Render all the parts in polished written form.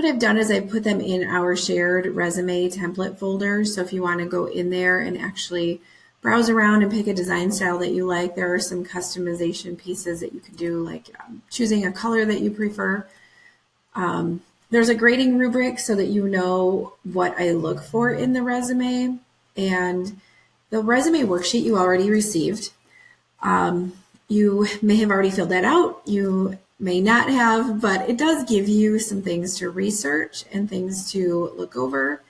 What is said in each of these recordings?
what I've done is I put them in our shared resume template folder. So if you want to go in there and actually browse around and pick a design style that you like, there are some customization pieces that you can do, like choosing a color that you prefer. There's a grading rubric so that you know what I look for in the resume, and the resume worksheet you already received. You may have already filled that out. You may not have, but it does give you some things to research and things to look over.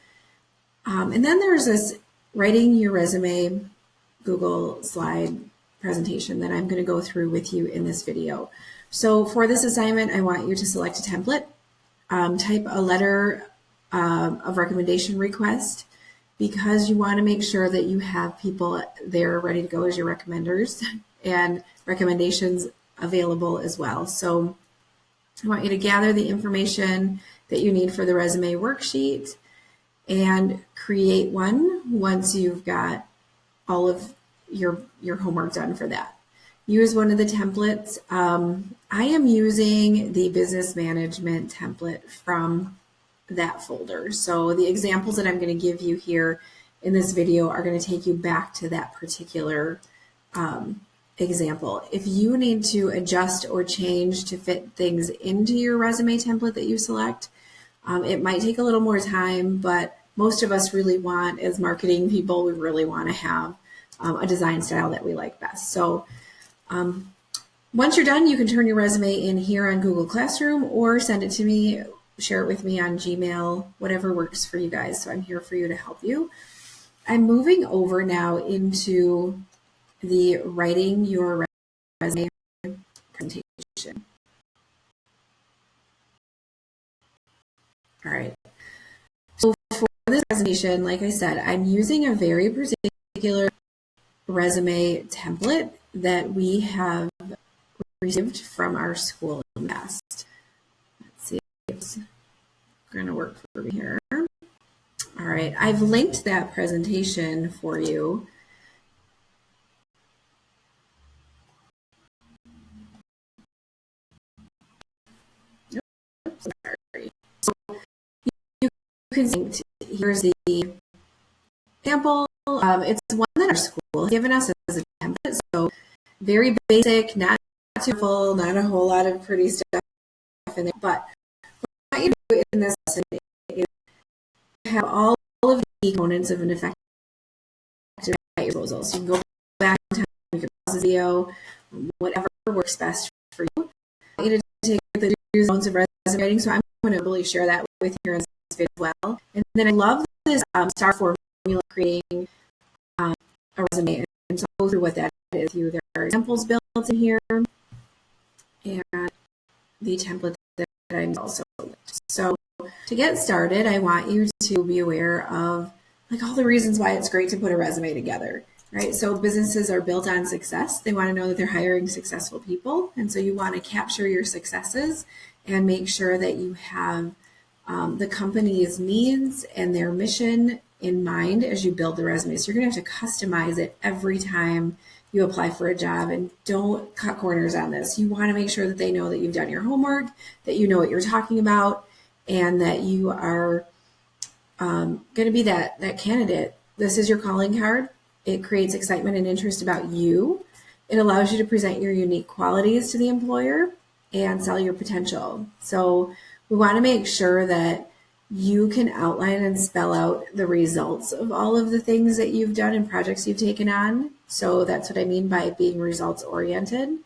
And then there's this writing your resume Google slide presentation that I'm going to go through with you in this video. So for this assignment, I want you to select a template, type a letter of recommendation request, because you want to make sure that you have people there ready to go as your recommenders and recommendations available as well. So I want you to gather the information that you need for the resume worksheet and create one once you've got all of your homework done for that. Use one of the templates. I am using the business management template from that folder. So the examples that I'm going to give you here in this video are going to take you back to that particular example. If you need to adjust or change to fit things into your resume template that you select, it might take a little more time, but most of us really want, as marketing people, we really want to have a design style that we like best. So once you're done, you can turn your resume in here on Google Classroom or send it to me, share it with me on Gmail, whatever works for you guys. So I'm here for you to help you. I'm moving over now into the writing your resume presentation. All right. So for this presentation, like I said, I'm using a very particular resume template that we have received from our school in the past. Let's see if it's going to work for me here. All right, I've linked that presentation for you. Sorry. So you can see, here's the example. It's one that our school has given us as a template. So very basic, not too full, not a whole lot of pretty stuff in there. But what you do in this lesson is have all of the components of an effective proposal. So you can go back in time, you can pause the video, whatever works best for you. I need to take the do's and don'ts of resume writing, so I'm going to really share that with you in this video as well. And then I love this STAR formula creating a resume, and so I'll go through what that is. There are examples built in here, and the template that I'm also linked. So to get started, I want you to be aware of like all the reasons why it's great to put a resume together, right? So businesses are built on success. They want to know that they're hiring successful people. And so you want to capture your successes and make sure that you have the company's needs and their mission in mind as you build the resume. So you're going to have to customize it every time you apply for a job, and don't cut corners on this. You want to make sure that they know that you've done your homework, that you know what you're talking about, and that you are going to be that candidate. This is your calling card. It creates excitement and interest about you. It allows you to present your unique qualities to the employer and sell your potential. So we want to make sure that you can outline and spell out the results of all of the things that you've done and projects you've taken on. So that's what I mean by being results oriented.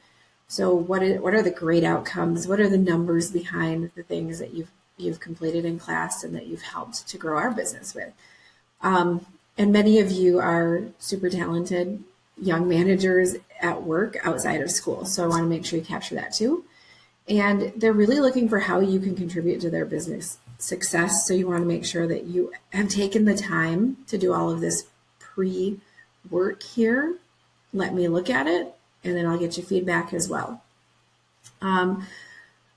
So what are the great outcomes? What are the numbers behind the things that you've completed in class and that you've helped to grow our business with? And many of you are super talented young managers at work outside of school. So I want to make sure you capture that too. And they're really looking for how you can contribute to their business success. So you want to make sure that you have taken the time to do all of this pre-work here. Let me look at it, and then I'll get you feedback as well.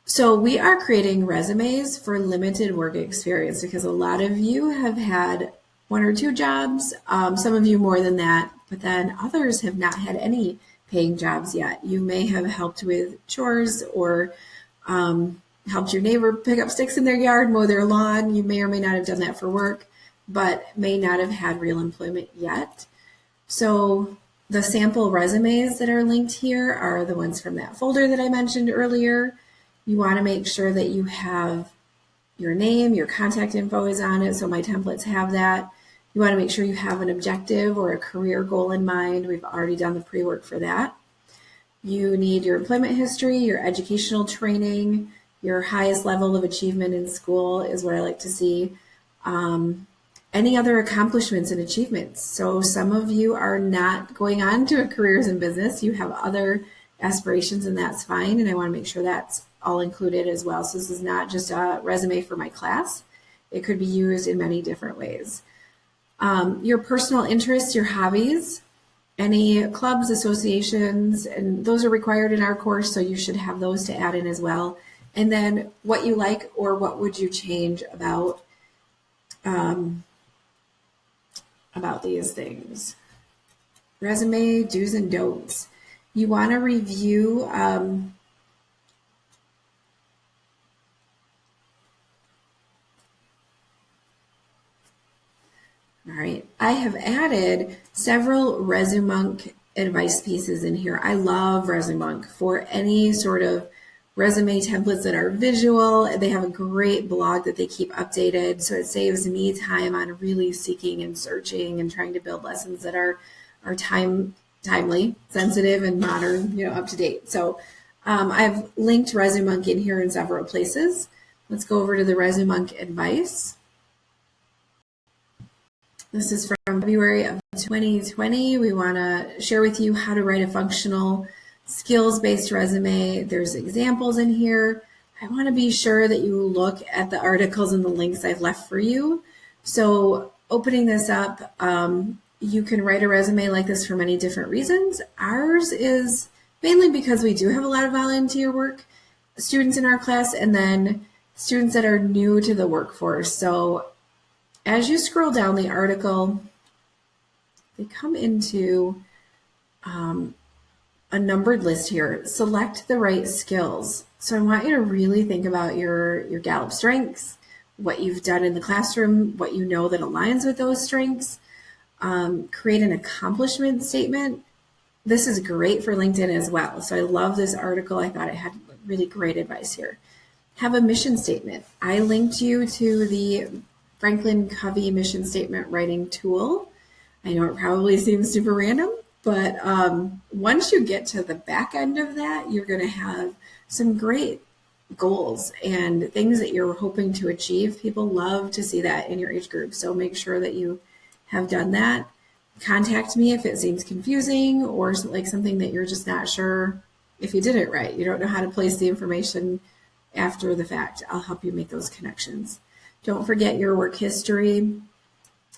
So we are creating resumes for limited work experience because a lot of you have had 1 or 2 jobs, some of you more than that, but then others have not had any paying jobs yet. You may have helped with chores or helped your neighbor pick up sticks in their yard, mow their lawn. You may or may not have done that for work, but may not have had real employment yet. So the sample resumes that are linked here are the ones from that folder that I mentioned earlier. You want to make sure that you have your name, your contact info is on it, so my templates have that. You want to make sure you have an objective or a career goal in mind. We've already done the pre-work for that. You need your employment history, your educational training, your highest level of achievement in school is what I like to see. Any other accomplishments and achievements. So some of you are not going on to a careers in business. You have other aspirations, and that's fine. And I want to make sure that's all included as well. So this is not just a resume for my class. It could be used in many different ways. Your personal interests, your hobbies, any clubs, associations, and those are required in our course, so you should have those to add in as well. And then what you like or what would you change about these things. Resume do's and don'ts. You want to review all right, I have added several ResuMonk advice pieces in here. I love ResuMonk for any sort of resume templates that are visual. They have a great blog that they keep updated, so it saves me time on really seeking and searching and trying to build lessons that are timely, sensitive, and modern, up to date. So I've linked ResuMonk in here in several places. Let's go over to the ResuMonk advice. This is from February of 2020. We want to share with you how to write a functional skills-based resume. There's examples in here. I want to be sure that you look at the articles and the links I've left for you. So opening this up, you can write a resume like this for many different reasons. Ours is mainly because we do have a lot of volunteer work students in our class, and then students that are new to the workforce. So as you scroll down the article, they come into a numbered list here. Select the right skills. So I want you to really think about your Gallup strengths, what you've done in the classroom, what you know that aligns with those strengths. Create an accomplishment statement. This is great for LinkedIn as well. So I love this article. I thought it had really great advice here. Have a mission statement. I linked you to the Franklin Covey mission statement writing tool. I know it probably seems super random, but once you get to the back end of that, you're going to have some great goals and things that you're hoping to achieve. People love to see that in your age group. So make sure that you have done that. Contact me if it seems confusing or like something that you're just not sure if you did it right. You don't know how to place the information after the fact. I'll help you make those connections. Don't forget your work history.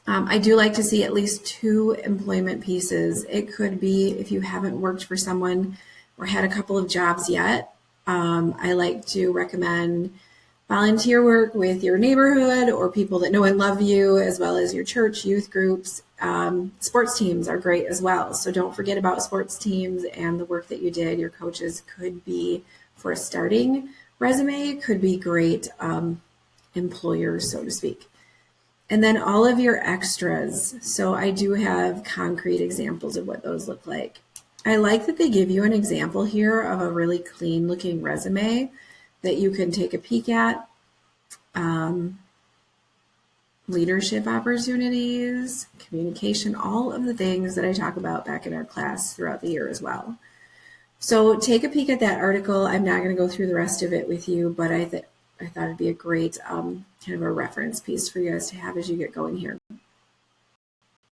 I do like to see at least 2 employment pieces. It could be if you haven't worked for someone or had a couple of jobs yet. I like to recommend volunteer work with your neighborhood or people that know and love you, as well as your church, youth groups. Sports teams are great as well. So don't forget about sports teams and the work that you did. Your coaches could be, for a starting resume, could be great employers, so to speak. And then all of your extras. So I do have concrete examples of what those look like. I like that they give you an example here of a really clean looking resume that you can take a peek at. Leadership opportunities, communication, all of the things that I talk about back in our class throughout the year as well. So take a peek at that article. I'm not going to go through the rest of it with you, but I thought it'd be a great kind of a reference piece for you guys to have as you get going here.